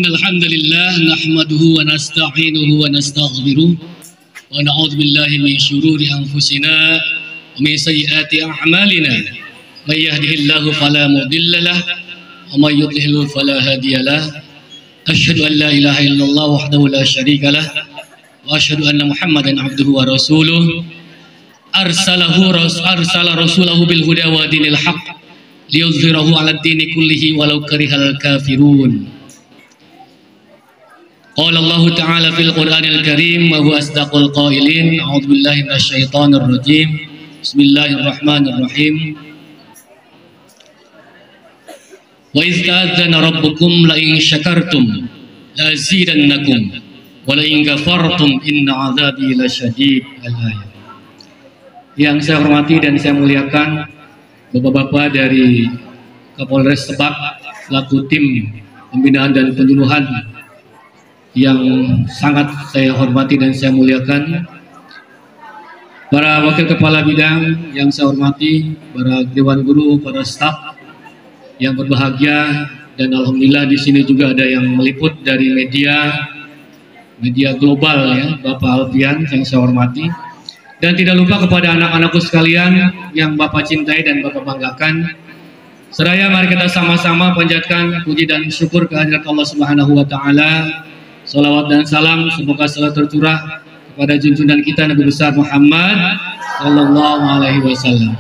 Innal hamdalillah nahmaduhu wa nasta'inuhu wa nastaghfiruh wa na'udzu billahi min shururi anfusina wa min sayyiati a'malina. May yahdihillahu fala mudilla lahu wa may yudlil fala hadiya lahu. Asyhadu an la ilaha illallah wahdahu la syarika lahu wa asyhadu anna Muhammadan abduhu wa rasuluh. Arsala rasulahu bil huda wa dinil haqq liyuzhirahu 'ala ad-dini kullihi walau karihal kafirun. Qala Allah Ta'ala fil Qur'anil Karim wa huwa asdaqul qailin. A'udzu billahi minasyaitonir rajim. Bismillahirrahmanirrahim. Wa idz ta'adzana rabbukum la in syakartum la azidannakum wa la in kafartum inna 'adzabi lasyadid. Al-ayat. Yang saya hormati dan saya muliakan Bapak-bapak dari Kapolres Lebak selaku tim pembinaan dan penyuluhan yang sangat saya hormati dan saya muliakan, para wakil kepala bidang yang saya hormati, para dewan guru, para staf yang berbahagia, dan alhamdulillah di sini juga ada yang meliput dari media global ya, Bapak Alfian yang saya hormati, dan tidak lupa kepada anak-anakku sekalian yang Bapak cintai dan Bapak banggakan. Seraya mari kita sama-sama panjatkan puji dan syukur kehadirat Allah Subhanahu wa taala. Salawat dan salam semoga selalu tercurah kepada junjungan kita Nabi besar Muhammad sallallahu alaihi wasallam.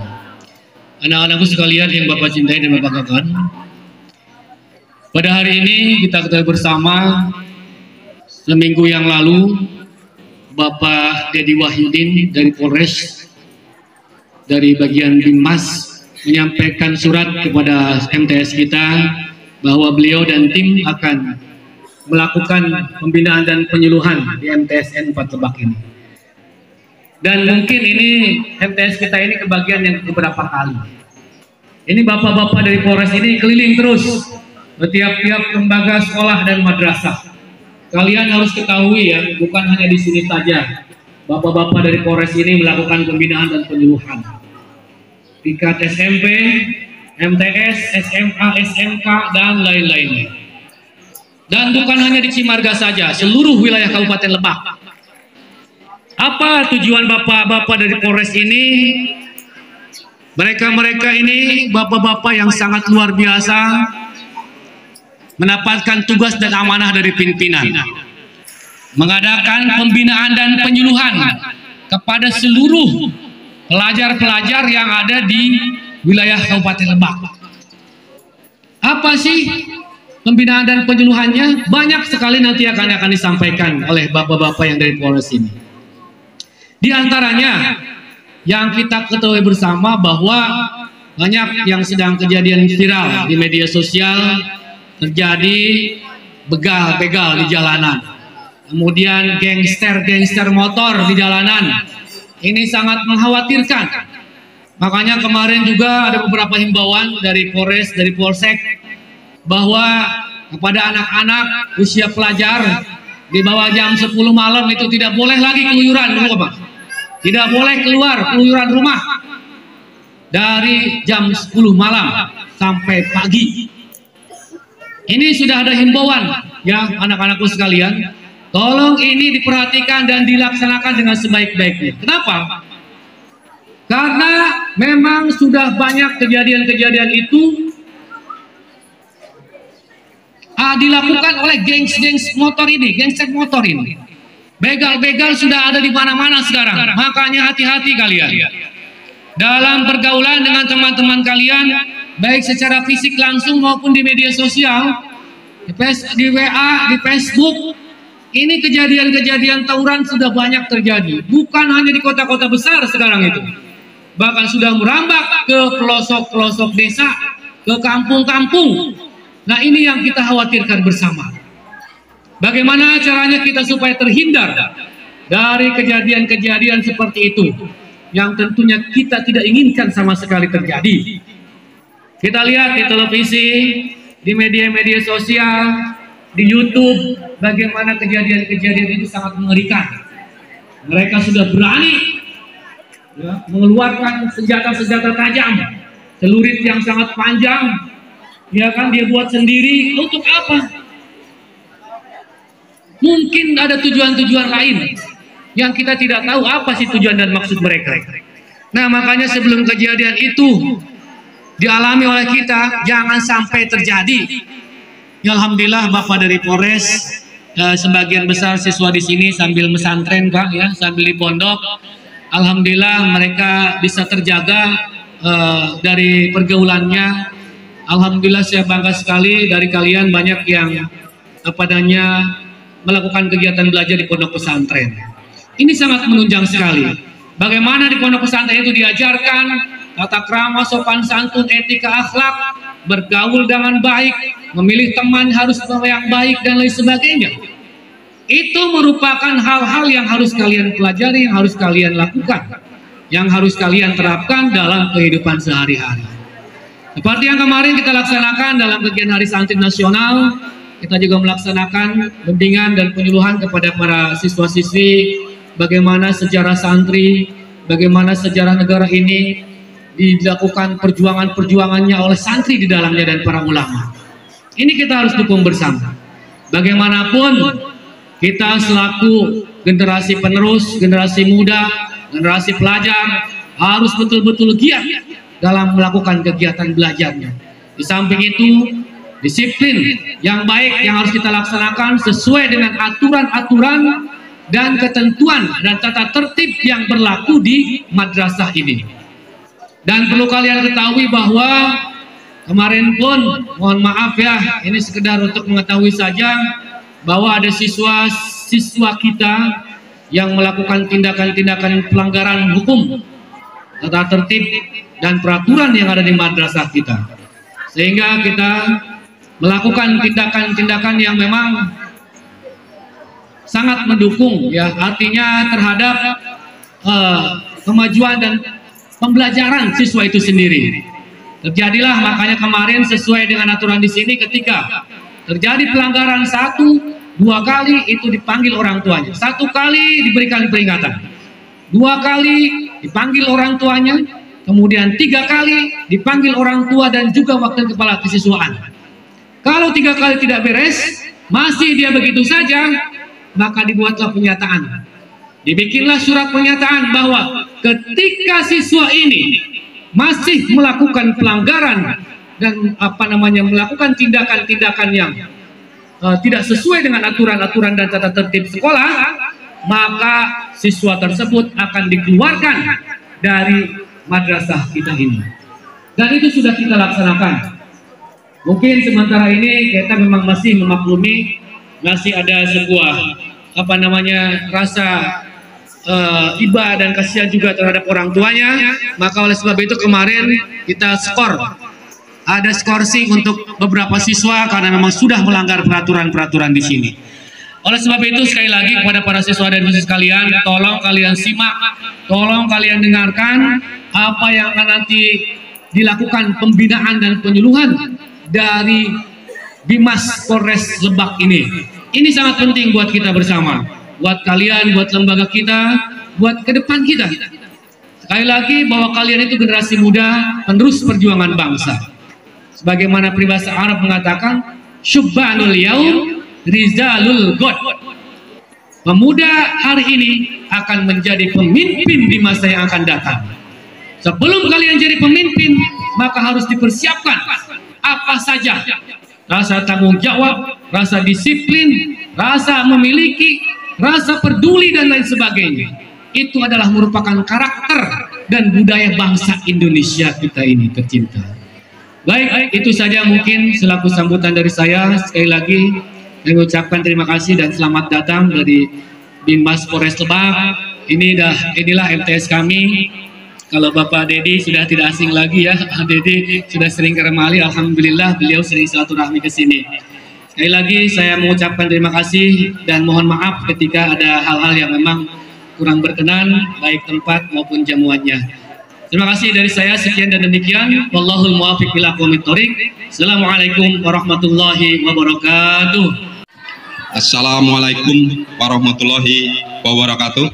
Anak-anakku sekalian yang Bapak cintai dan Bapak banggakan, pada hari ini kita ketahui bersama, seminggu yang lalu Bapak Dedi Wahyudin dari Polres, dari bagian Binmas, menyampaikan surat kepada MTS kita bahwa beliau dan tim akan melakukan pembinaan dan penyuluhan di MTSN 4 Lebak ini. Dan mungkin ini MTS kita ini kebagian yang beberapa kali. Ini bapak-bapak dari Polres ini keliling terus ke tiap-tiap lembaga sekolah dan madrasah. Kalian harus ketahui ya, bukan hanya di sini saja. Bapak-bapak dari Polres ini melakukan pembinaan dan penyuluhan. Tingkat SMP, MTS, SMA, SMK, dan lain-lainnya. Dan bukan hanya di Cimarga saja, seluruh wilayah Kabupaten Lebak. Apa tujuan bapak-bapak dari Polres ini? Mereka ini bapak-bapak yang sangat luar biasa, mendapatkan tugas dan amanah dari pimpinan, mengadakan pembinaan dan penyuluhan kepada seluruh pelajar-pelajar yang ada di wilayah Kabupaten Lebak. Apa sih pembinaan dan penyuluhannya? Banyak sekali nanti akan disampaikan oleh bapak-bapak yang dari Polres ini. Di antaranya yang kita ketahui bersama bahwa banyak yang sedang kejadian viral di media sosial, terjadi begal-begal di jalanan, kemudian gangster motor di jalanan. Ini sangat mengkhawatirkan. Makanya kemarin juga ada beberapa himbauan dari Polres, dari Polsek, bahwa kepada anak-anak usia pelajar di bawah jam 10 malam itu tidak boleh lagi keluyuran, tidak boleh keluar keluyuran rumah dari jam 10 malam sampai pagi. Ini sudah ada himbauan ya anak-anakku sekalian, tolong ini diperhatikan dan dilaksanakan dengan sebaik-baiknya. Kenapa? Karena memang sudah banyak kejadian-kejadian itu dilakukan oleh gengs motor ini, gangster motor ini. Begal-begal sudah ada di mana-mana sekarang. Makanya hati-hati kalian dalam pergaulan dengan teman-teman kalian, baik secara fisik langsung maupun di media sosial, di WA, di Facebook. Ini kejadian-kejadian tawuran sudah banyak terjadi. Bukan hanya di kota-kota besar sekarang itu, bahkan sudah merambah ke pelosok-pelosok desa, ke kampung-kampung. Nah, ini yang kita khawatirkan bersama. Bagaimana caranya kita supaya terhindar dari kejadian-kejadian seperti itu, yang tentunya kita tidak inginkan sama sekali terjadi. Kita lihat di televisi, di media-media sosial, di YouTube, bagaimana kejadian-kejadian itu sangat mengerikan. Mereka sudah berani ya, mengeluarkan senjata-senjata tajam, celurit yang sangat panjang, ya kan, dia buat sendiri. Untuk apa? Mungkin ada tujuan-tujuan lain yang kita tidak tahu apa sih tujuan dan maksud mereka. Nah, makanya sebelum kejadian itu dialami oleh kita, jangan sampai terjadi. Ya, alhamdulillah Bapak dari Polres, sebagian besar siswa di sini sambil mesantren Pak ya, sambil di pondok. Alhamdulillah mereka bisa terjaga dari pergaulannya. Alhamdulillah saya bangga sekali dari kalian, banyak yang melakukan kegiatan belajar di pondok pesantren. Ini sangat menunjang sekali. Bagaimana di pondok pesantren itu diajarkan tata krama, sopan santun, etika, akhlak, bergaul dengan baik, memilih teman harus yang baik dan lain sebagainya. Itu merupakan hal-hal yang harus kalian pelajari, yang harus kalian lakukan, yang harus kalian terapkan dalam kehidupan sehari-hari. Seperti yang kemarin kita laksanakan dalam kegiatan Hari Santri Nasional, kita juga melaksanakan bimbingan dan penyuluhan kepada para siswa-siswi bagaimana sejarah santri, bagaimana sejarah negara ini dilakukan perjuangan-perjuangannya oleh santri di dalamnya dan para ulama. Ini kita harus dukung bersama. Bagaimanapun kita selaku generasi penerus, generasi muda, generasi pelajar harus betul-betul giat dalam melakukan kegiatan belajarnya. Di samping itu, disiplin yang baik yang harus kita laksanakan sesuai dengan aturan-aturan dan ketentuan dan tata tertib yang berlaku di madrasah ini. Dan perlu kalian ketahui bahwa kemarin pun, mohon maaf ya, ini sekedar untuk mengetahui saja bahwa ada siswa-siswa kita yang melakukan tindakan-tindakan pelanggaran hukum, tata tertib dan peraturan yang ada di madrasah kita. Sehingga kita melakukan tindakan-tindakan yang memang sangat mendukung ya, artinya terhadap kemajuan dan pembelajaran siswa itu sendiri. Terjadilah makanya kemarin sesuai dengan aturan di sini, ketika terjadi pelanggaran 1-2 kali itu dipanggil orang tuanya, 1 kali diberikan peringatan, 2 kali dipanggil orang tuanya, kemudian 3 kali dipanggil orang tua dan juga wakil kepala kesiswaan. Kalau 3 kali tidak beres, masih dia begitu saja, maka dibuatlah pernyataan. Dibikinlah surat pernyataan bahwa ketika siswa ini masih melakukan pelanggaran dan melakukan tindakan-tindakan yang tidak sesuai dengan aturan-aturan dan tata tertib sekolah, maka siswa tersebut akan dikeluarkan dari madrasah kita ini. Dan itu sudah kita laksanakan. Mungkin sementara ini kita memang masih memaklumi, masih ada sebuah rasa iba dan kasihan juga terhadap orang tuanya. Maka oleh sebab itu kemarin kita ada skorsing untuk beberapa siswa karena memang sudah melanggar peraturan-peraturan di sini. Oleh sebab itu sekali lagi kepada para siswa dan siswi sekalian, tolong kalian simak, tolong kalian dengarkan apa yang akan nanti dilakukan pembinaan dan penyuluhan dari Bimas Polres Lebak ini. Ini sangat penting buat kita bersama, buat kalian, buat lembaga kita, buat ke depan kita. Sekali lagi bahwa kalian itu generasi muda, penerus perjuangan bangsa. Sebagaimana peribahasa Arab mengatakan, syubbanul yaum rizalul god. Pemuda hari ini akan menjadi pemimpin di masa yang akan datang. Sebelum kalian jadi pemimpin, maka harus dipersiapkan apa saja: rasa tanggung jawab, rasa disiplin, rasa memiliki, rasa peduli dan lain sebagainya. Itu adalah merupakan karakter dan budaya bangsa Indonesia kita ini tercinta. Baik, itu saja mungkin selaku sambutan dari saya. Sekali lagi saya mengucapkan terima kasih dan selamat datang dari Binmas Polres Lebak. Inilah MTS kami. Kalau Bapak Dedi sudah tidak asing lagi ya, Dedi sudah sering ke Remali, alhamdulillah beliau sering silaturahmi ke sini. Sekali lagi saya mengucapkan terima kasih dan mohon maaf ketika ada hal-hal yang memang kurang berkenan, baik tempat maupun jamuannya. Terima kasih dari saya, sekian dan demikian. Wallahul muwaffiq ila aqwamit thoriq. Assalamualaikum warahmatullahi wabarakatuh. Assalamualaikum warahmatullahi wabarakatuh.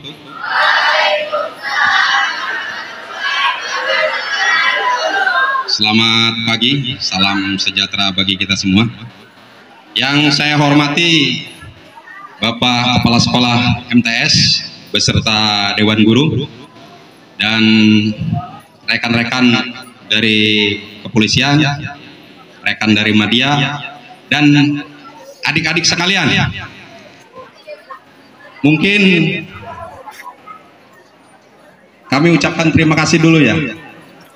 Selamat pagi, salam sejahtera bagi kita semua. Yang saya hormati Bapak Kepala Sekolah MTS beserta Dewan Guru dan rekan-rekan dari kepolisian, rekan dari media, dan adik-adik sekalian. Mungkin kami ucapkan terima kasih dulu ya.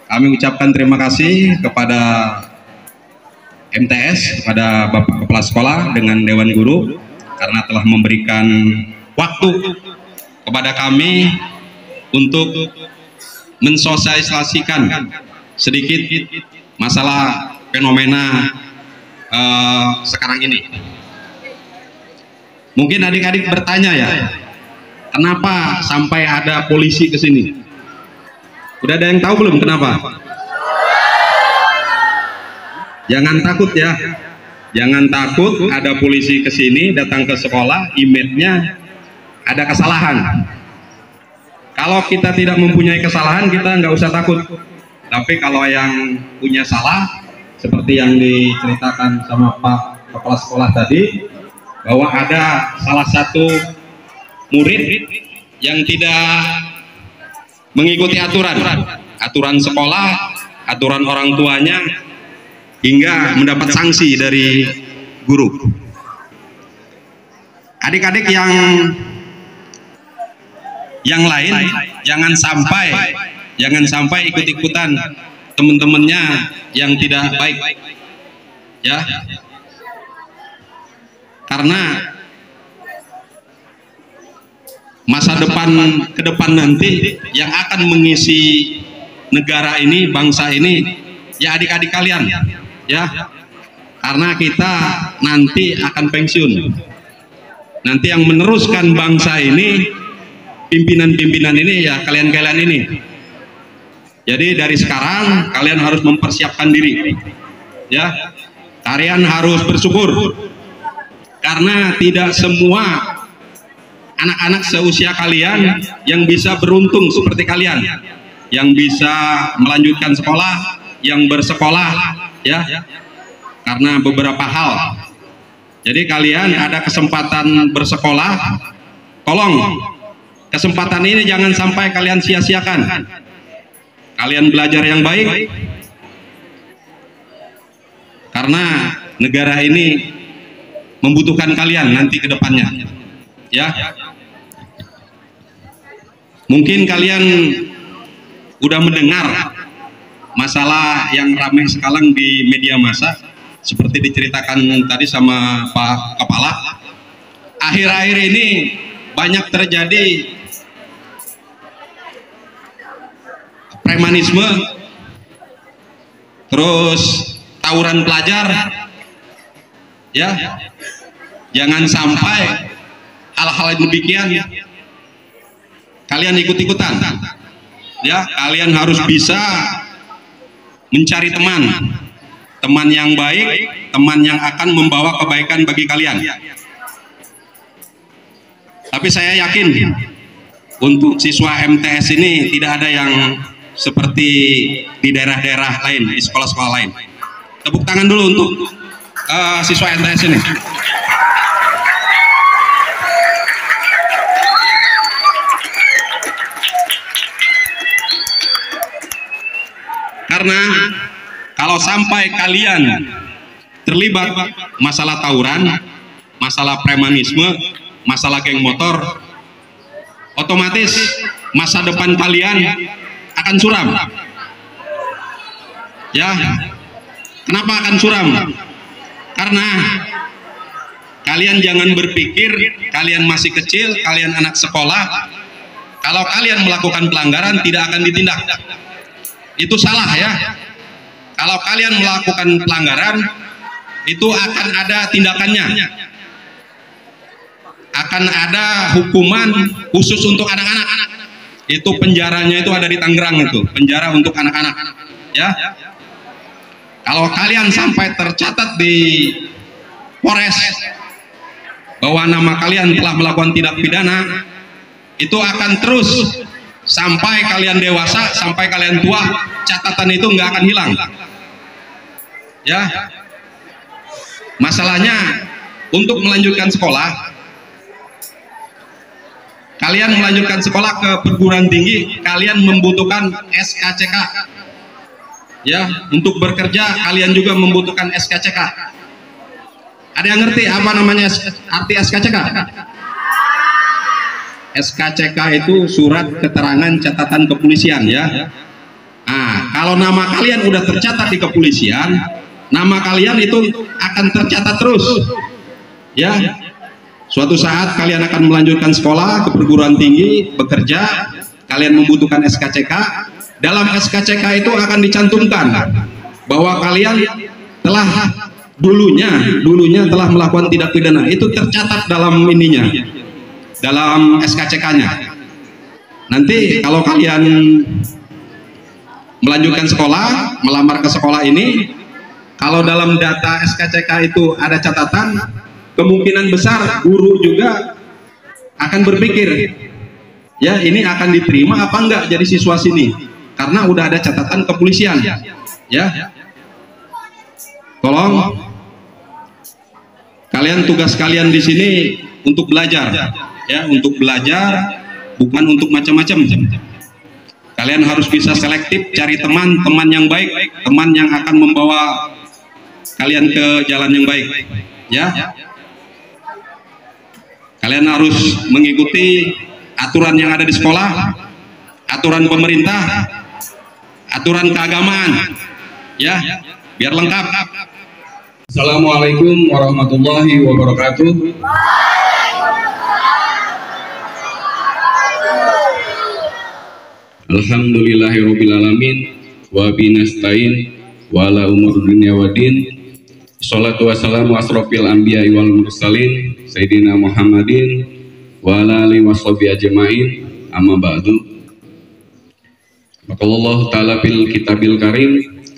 Kami ucapkan terima kasih kepada MTS, kepada Bapak Kepala Sekolah dengan Dewan Guru karena telah memberikan waktu kepada kami untuk mensosialisasikan sedikit masalah fenomena sekarang ini. Mungkin adik-adik bertanya ya, kenapa sampai ada polisi ke sini? Udah ada yang tahu belum kenapa? Jangan takut ya, jangan takut ada polisi ke sini datang ke sekolah, image-nya ada kesalahan. Kalau kita tidak mempunyai kesalahan, kita nggak usah takut. Tapi kalau yang punya salah, seperti yang diceritakan sama Pak Kepala Sekolah tadi, bahwa ada salah satu murid yang tidak mengikuti aturan sekolah, aturan orang tuanya, hingga mendapat sanksi dari guru. Adik-adik yang lain jangan sampai ikut-ikutan teman-temannya yang tidak baik ya, karena masa depan ke depan nanti yang akan mengisi negara ini, bangsa ini, ya adik-adik kalian ya, karena kita nanti akan pensiun. Nanti yang meneruskan bangsa ini, pimpinan-pimpinan ini ya kalian-kalian ini. Jadi dari sekarang kalian harus mempersiapkan diri ya, kalian harus bersyukur karena tidak semua anak-anak seusia kalian yang bisa beruntung seperti kalian, yang bisa melanjutkan sekolah, yang bersekolah ya, karena beberapa hal. Jadi kalian ada kesempatan bersekolah, tolong kesempatan ini jangan sampai kalian sia-siakan. Kalian belajar yang baik, karena negara ini membutuhkan kalian nanti ke depannya ya. Mungkin kalian udah mendengar masalah yang ramai sekarang di media massa, seperti diceritakan tadi sama Pak Kepala. Akhir-akhir ini banyak terjadi premanisme, terus tawuran pelajar ya. Jangan sampai hal-hal demikian kalian ikut-ikutan ya. Kalian harus bisa mencari teman yang baik, teman yang akan membawa kebaikan bagi kalian. Tapi saya yakin untuk siswa MTS ini tidak ada yang seperti di daerah-daerah lain, di sekolah-sekolah lain. Tepuk tangan dulu untuk siswa MTS ini. Karena kalau sampai kalian terlibat masalah tawuran, masalah premanisme, masalah geng motor, otomatis masa depan kalian akan suram ya. Kenapa akan suram? Karena kalian jangan berpikir kalian masih kecil, kalian anak sekolah, kalau kalian melakukan pelanggaran tidak akan ditindak. Itu salah ya. Kalau kalian melakukan pelanggaran, itu akan ada tindakannya, akan ada hukuman khusus untuk anak-anak. Itu penjaranya itu ada di Tangerang, itu penjara untuk anak-anak ya. Kalau kalian sampai tercatat di Polres bahwa nama kalian telah melakukan tindak pidana, itu akan terus sampai kalian dewasa, sampai kalian tua, catatan itu nggak akan hilang ya. Masalahnya untuk melanjutkan sekolah kalian melanjutkan sekolah ke perguruan tinggi, kalian membutuhkan SKCK. Ya, untuk bekerja kalian juga membutuhkan SKCK. Ada yang ngerti apa namanya arti SKCK? SKCK itu surat keterangan catatan kepolisian, ya. Nah, kalau nama kalian udah tercatat di kepolisian, nama kalian itu akan tercatat terus, ya. Suatu saat kalian akan melanjutkan sekolah ke perguruan tinggi, bekerja, kalian membutuhkan SKCK. Dalam SKCK itu akan dicantumkan bahwa kalian telah dulunya telah melakukan tindak pidana. Itu tercatat dalam ininya, dalam SKCK-nya. Nanti kalau kalian melanjutkan sekolah, melamar ke sekolah ini, kalau dalam data SKCK itu ada catatan, kemungkinan besar guru juga akan berpikir, ya ini akan diterima apa enggak jadi siswa sini, karena udah ada catatan kepolisian, ya. Tolong kalian, tugas kalian di sini untuk belajar, ya, untuk belajar, bukan untuk macam-macam. Kalian harus bisa selektif, cari teman yang baik, teman yang akan membawa kalian ke jalan yang baik, ya. Kalian harus mengikuti aturan yang ada di sekolah, aturan pemerintah, aturan keagamaan, ya, biar lengkap. Assalamualaikum warahmatullahi wabarakatuh. Alhamdulillahirobbilalamin, wa binastain wa ala umur dunia wadin. Sholatu wassalamu asrofil anbiya wal mursalin Sayyidina Muhammadin wa ala alihi washabihi ajmain, amma ba'du. Maqalallahu ta'ala fil kitabil karim,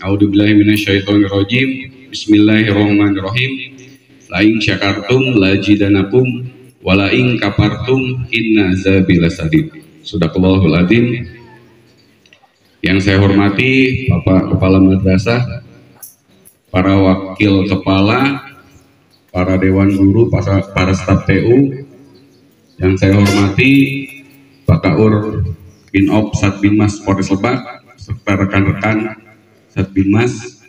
a'udzubillahi minasyaitonir rajim, bismillahirrahmanirrahim. La in syakartum lajidanakum wa la in kafartum inna azabi lasadid. Sadaqallahul adzim. Yang saya hormati Bapak Kepala Madrasah, para wakil kepala, para dewan guru, para staf TU, yang saya hormati Pak Kaur Binop Satbinmas Polres Lebak, serta rekan-rekan Satbinmas,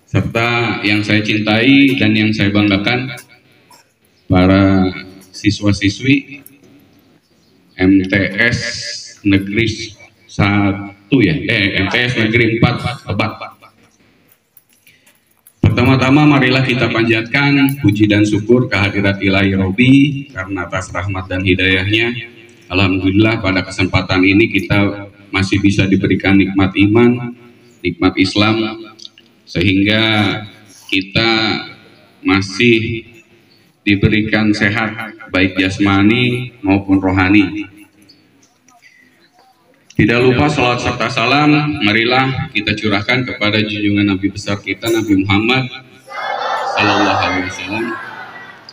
serta yang saya cintai dan yang saya banggakan, para siswa-siswi MTS Negeri 1 ya, MTS Negeri 4 Lebak. Pertama-tama marilah kita panjatkan puji dan syukur kehadirat Ilahi Robi karena atas rahmat dan hidayahnya. Alhamdulillah pada kesempatan ini kita masih bisa diberikan nikmat iman, nikmat Islam, sehingga kita masih diberikan sehat baik jasmani maupun rohani. Tidak lupa salawat serta salam marilah kita curahkan kepada junjungan Nabi besar kita Nabi Muhammad Sallallahu Alaihi Wasallam,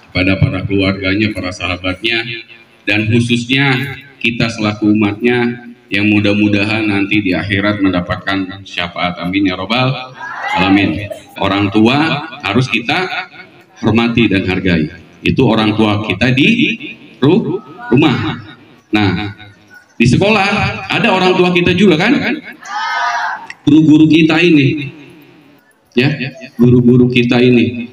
kepada para keluarganya, para sahabatnya, dan khususnya kita selaku umatnya yang mudah-mudahan nanti di akhirat mendapatkan syafaat, amin ya robbal alamin. Orang tua harus kita hormati dan hargai. Itu orang tua kita di rumah. Nah, di sekolah ada orang tua kita juga kan? Guru-guru kita ini, ya, guru-guru kita ini,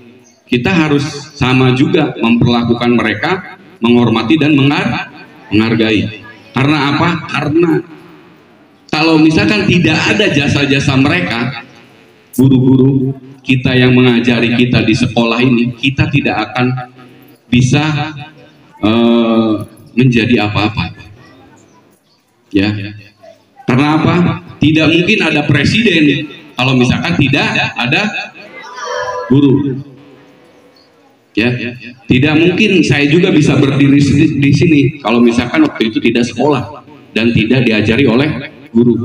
kita harus sama juga memperlakukan mereka, menghormati dan menghargai. Karena apa? Karena kalau misalkan tidak ada jasa-jasa mereka, guru-guru kita yang mengajari kita di sekolah ini, kita tidak akan bisa menjadi apa-apa. Ya, karena apa? Tidak mungkin ada presiden kalau misalkan tidak ada guru. Ya, tidak mungkin saya juga bisa berdiri di sini kalau misalkan waktu itu tidak sekolah dan tidak diajari oleh guru.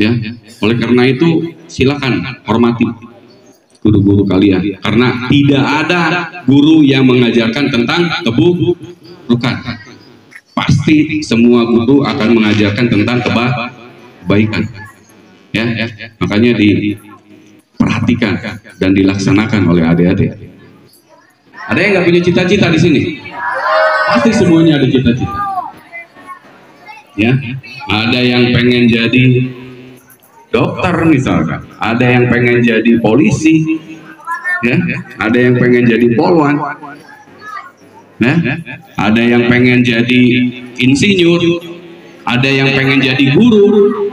Ya, oleh karena itu silakan hormati guru-guru kalian, karena tidak ada guru yang mengajarkan tentang keburukan. Pasti semua guru akan mengajarkan tentang kebaikan, ya. Makanya diperhatikan dan dilaksanakan oleh adik-adik. Ada yang nggak punya cita-cita di sini? Pasti semuanya ada cita-cita. ya. Ada yang pengen jadi dokter misalkan, ada yang pengen jadi polisi, ya, ada yang pengen jadi polwan, ya, ada yang pengen jadi insinyur, ada yang pengen jadi guru,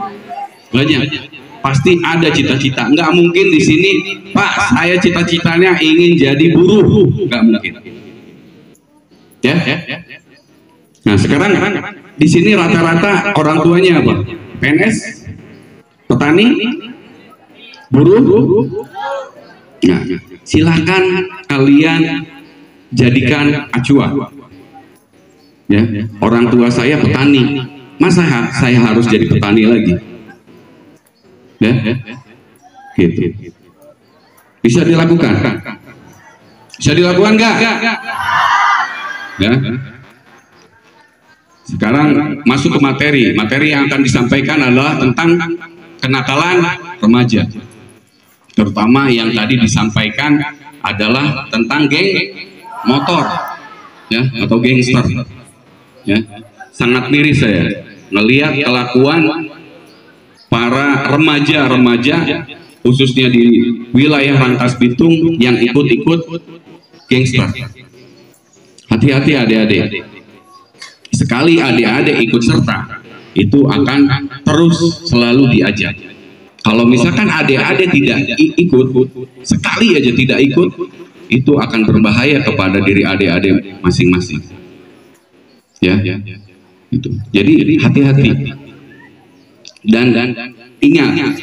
banyak. Pasti ada cita-cita. Nggak mungkin di sini, Pak, saya cita-citanya ingin jadi buruh, nggak mungkin. Ya. Nah sekarang di sini rata-rata orang tuanya apa? PNS, petani, buruh. Nah, silakan kalian jadikan acuan. Ya, orang tua saya petani, masa saya harus jadi petani lagi? Ya, gitu. Bisa dilakukan? Bisa dilakukan nggak? Ya. Sekarang masuk ke materi. Materi yang akan disampaikan adalah tentang kenakalan remaja. Terutama yang tadi disampaikan adalah tentang geng motor, ya, atau gangster. Ya, sangat miris saya melihat kelakuan para remaja-remaja khususnya di wilayah Rangkas Bitung yang ikut-ikut gangster. Hati-hati adik-adik. Sekali adik-adik ikut serta, itu akan terus selalu diajak. Kalau misalkan adik-adik tidak ikut, sekali aja tidak ikut, itu akan berbahaya kepada diri adik-adik masing-masing. Ya, itu. Jadi hati-hati. Dan ingat,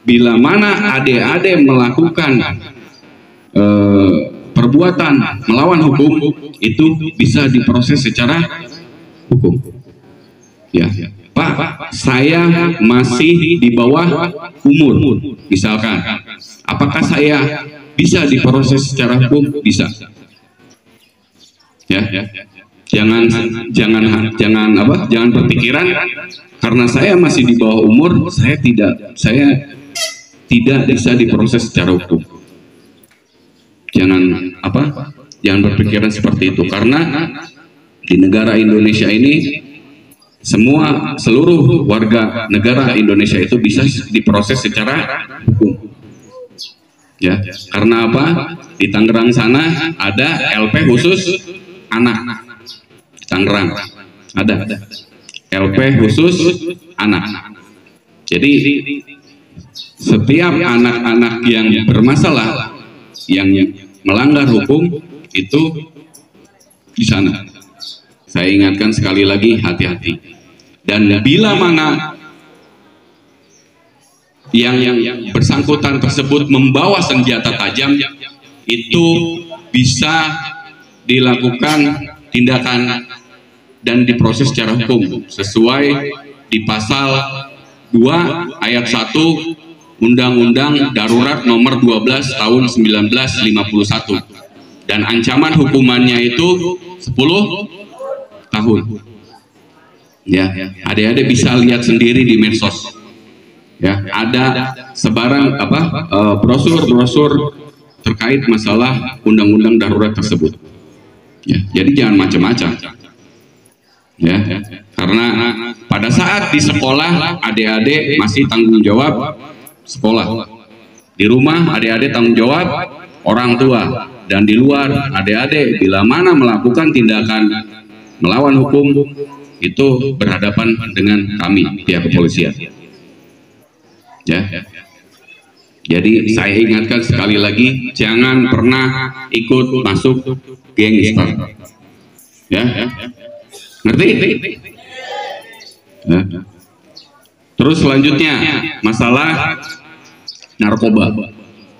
bila mana adik-adik melakukan perbuatan melawan hukum, itu bisa diproses secara hukum. Ya, Pak, saya masih di bawah umur, misalkan. Apakah saya bisa diproses secara hukum? Bisa. Ya, jangan berpikiran karena saya masih di bawah umur, saya tidak bisa diproses secara hukum. Jangan berpikiran seperti itu, karena di negara Indonesia ini seluruh warga negara Indonesia itu bisa diproses secara hukum. Ya, karena apa? Di Tangerang sana ada LP khusus anak. Tangerang ada LP khusus anak. Jadi setiap anak-anak yang bermasalah, yang melanggar hukum itu di sana. Saya ingatkan sekali lagi, hati-hati. Dan bila mana yang bersangkutan tersebut membawa senjata tajam, itu bisa dilakukan tindakan dan diproses secara hukum sesuai di pasal 2 ayat 1 Undang-Undang Darurat Nomor 12 Tahun 1951, dan ancaman hukumannya itu 10 tahun. Ya, adik-adik bisa lihat sendiri di medsos. Ya, ada sebaran brosur-brosur terkait masalah undang-undang darurat tersebut. Ya, jadi jangan macam-macam. Ya, karena pada saat di sekolah adik-adik masih tanggung jawab sekolah. Di rumah adik-adik tanggung jawab orang tua, dan di luar adik-adik bila mana melakukan tindakan melawan hukum itu berhadapan dengan kami pihak kepolisian. Ya. Jadi saya ingatkan sekali lagi, jangan pernah ikut masuk gangster. Ya. Ngerti? Ya. Terus selanjutnya masalah narkoba,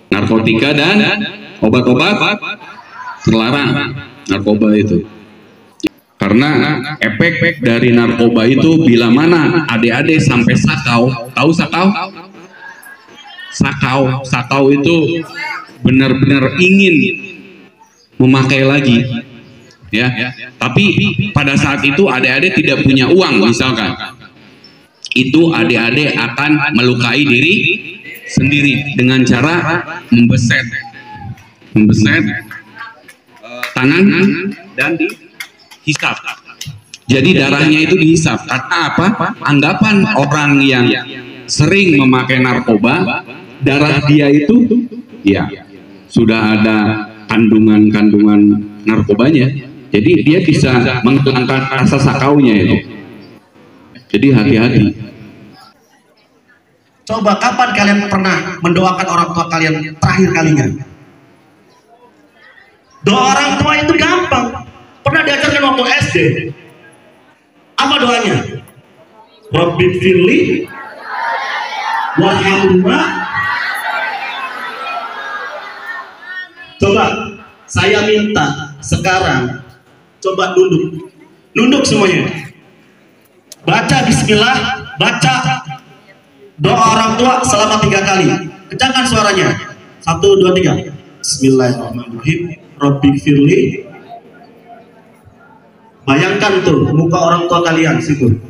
narkotika dan obat-obat terlarang. Narkoba itu, karena efek dari narkoba itu bila mana adik-adik sampai sakau. Tahu sakau? Sakau itu benar-benar ingin memakai lagi, ya. Tapi pada saat itu adik-adik tidak punya uang, misalkan, itu adik-adik akan melukai diri sendiri dengan cara membeset tangan dan dihisap Jadi darahnya itu dihisap. Karena apa? Anggapan orang yang sering memakai narkoba, darah dia itu ya sudah ada kandungan-kandungan narkobanya. Jadi dia bisa menghilangkan rasa sakaunya itu. Jadi hati-hati. Coba kapan kalian pernah mendoakan orang tua kalian terakhir kalinya? Doa orang tua itu gampang. Pernah diajarkan waktu SD. Apa doanya? Rabbighfirli warhamhuma. Coba saya minta sekarang, coba nunduk semuanya. Baca bismillah, baca doa orang tua selama 3 kali. Kencangkan suaranya. 1, 2, 3. Bismillahirrahmanirrahim. Rabbighfirli. Bayangkan tuh muka orang tua kalian situ.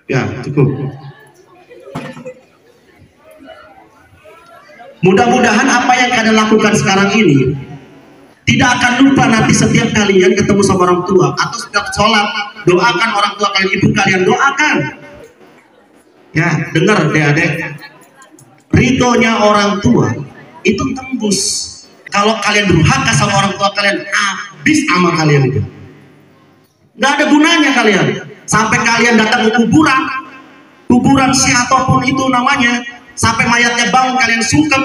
Ya, cukup. Mudah-mudahan apa yang kalian lakukan sekarang ini tidak akan lupa nanti setiap kalian ketemu sama orang tua atau setiap sholat, doakan orang tua kalian, ibu kalian, doakan. Ya, dengar adik-adik, ridhonya orang tua itu tembus. Kalau kalian durhaka sama orang tua kalian, habis amal kalian itu. Nggak ada gunanya kalian. Sampai kalian datang ke kuburan siapapun itu namanya, sampai mayatnya bangun kalian sungkem.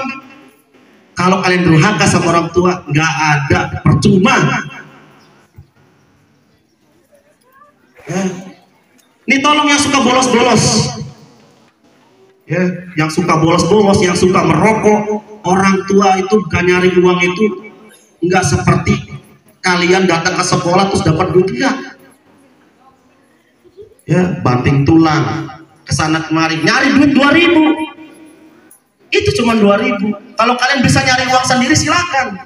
Kalau kalian durhaka sama orang tua, nggak ada, percuma. Ya. Ini tolong yang suka bolos-bolos, ya, yang suka bolos-bolos, yang suka merokok, orang tua itu bukan nyari uang itu, nggak seperti kalian datang ke sekolah terus dapat duit, enggak. Ya, banting tulang, kesana kemari, nyari duit 2.000. Itu cuma 2.000. Kalau kalian bisa nyari uang sendiri silakan.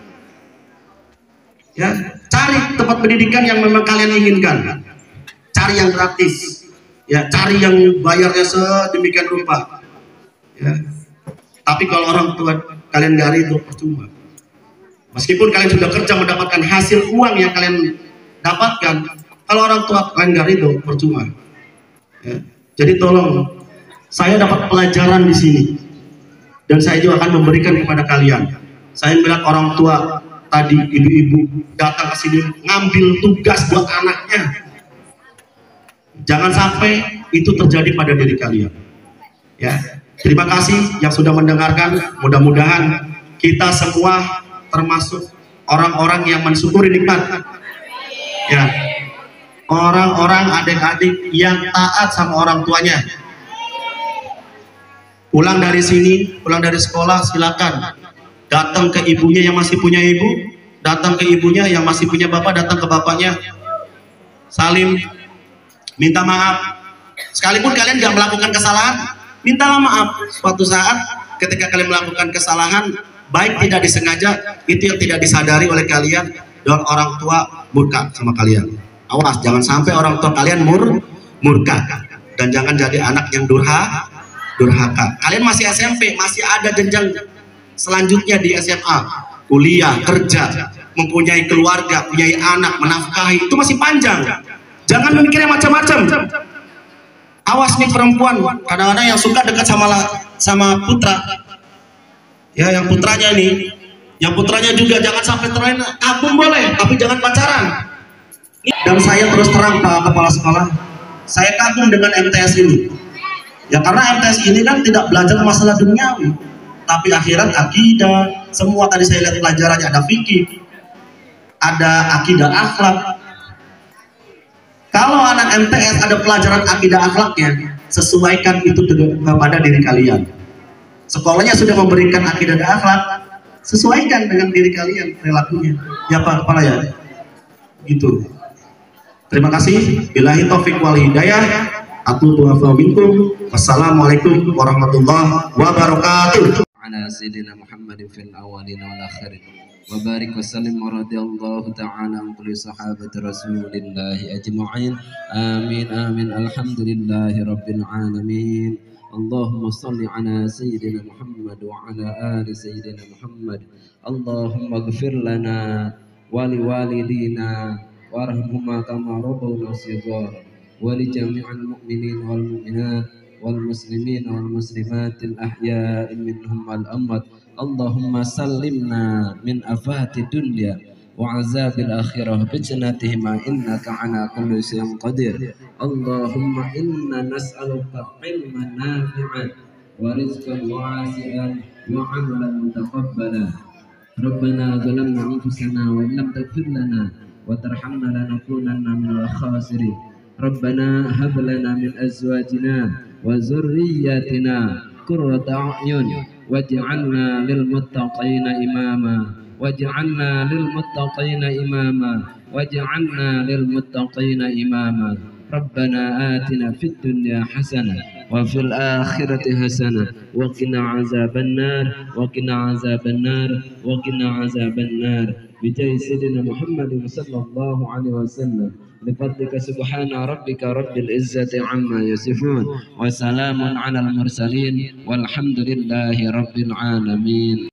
Ya, cari tempat pendidikan yang memang kalian inginkan. Cari yang gratis. Ya, cari yang bayarnya sedemikian rupa. Ya. Tapi kalau orang tua kalian nggak ridho, percuma. Meskipun kalian sudah kerja mendapatkan hasil uang yang kalian dapatkan, kalau orang tua kalian nggak ridho, percuma. Ya. Jadi tolong, saya dapat pelajaran di sini. Dan saya juga akan memberikan kepada kalian. Saya melihat orang tua tadi, ibu-ibu datang ke sini ngambil tugas buat anaknya. Jangan sampai itu terjadi pada diri kalian. Ya, terima kasih yang sudah mendengarkan. Mudah-mudahan kita semua termasuk orang-orang yang mensyukuri nikmat. Ya, orang-orang adik-adik yang taat sama orang tuanya. Pulang dari sini, pulang dari sekolah, silakan datang ke ibunya yang masih punya ibu, datang ke ibunya yang masih punya bapak, datang ke bapaknya, salim, minta maaf. Sekalipun kalian tidak melakukan kesalahan, mintalah maaf. Suatu saat ketika kalian melakukan kesalahan, baik tidak disengaja, itu yang tidak disadari oleh kalian, dan orang tua murka sama kalian. Awas, jangan sampai orang tua kalian murka, dan jangan jadi anak yang durhaka. Kalian masih SMP, masih ada jenjang selanjutnya di SMA, kuliah, kerja, mempunyai keluarga, punya anak, menafkahi, itu masih panjang. Jangan memikirnya macam-macam. Awas nih perempuan, kadang-kadang yang suka dekat sama putra, ya, yang putranya nih, yang putranya juga jangan sampai terlena. Kagum boleh, tapi jangan pacaran. Dan saya terus terang Pak Kepala Sekolah, saya kagum dengan MTS ini. Ya, karena MTS ini kan tidak belajar masalah duniawi, tapi akhirat, akidah, semua tadi saya lihat pelajarannya, ada fikih, ada akidah akhlak. Kalau anak MTS ada pelajaran akidah akhlaknya, sesuaikan itu kepada diri kalian. Sekolahnya sudah memberikan akidah dan akhlak, sesuaikan dengan diri kalian perilakunya. Ya Pak Kepala ya, gitu. Terima kasih. Billahi taufik wal hidayah. Wassalamualaikum warahmatullahi wabarakatuh. Ala sayyidina Muhammadin fil awwalin wal akhirin. وبارك وسلم ورضي الله تعالى عن كل صحابة رسول الله أجمعين. آمين آمين. الحمد لله رب العالمين. اللهم صل على سيدنا محمد وعلى آل سيدنا محمد. اللهم اغفر لنا ولوالدينا وارحمهما كما ربونا صغارا، ولجميع المؤمنين والمؤمنات والمسلمين والمسلمات الأحياء منهم والأموات. اللهم سلمنا من آفات الدنيا وعذاب الآخرة بجناتهما إنك على كل شيء قدير. اللهم إنا نسألك علما نافعا ورزقا واسعا وعملا متقبلا. ربنا ظلمنا أنفسنا وإن لم تغفر لنا وترحمنا لنكونن من الخاسرين. ربنا هب لنا من أزواجنا وذرياتنا قرة أعين واجعلنا للمتقين إماما واجعلنا للمتقين إماما واجعلنا للمتقين إماما. ربنا آتنا في الدنيا حسنة وفي الآخرة حسنة وقنا عذاب النار وقنا عذاب النار وقنا عذاب النار بجاه سيدنا محمد صلى الله عليه وسلم. بفضلك سبحان ربك رب العزة عما يصفون وسلام على المرسلين والحمد لله رب العالمين.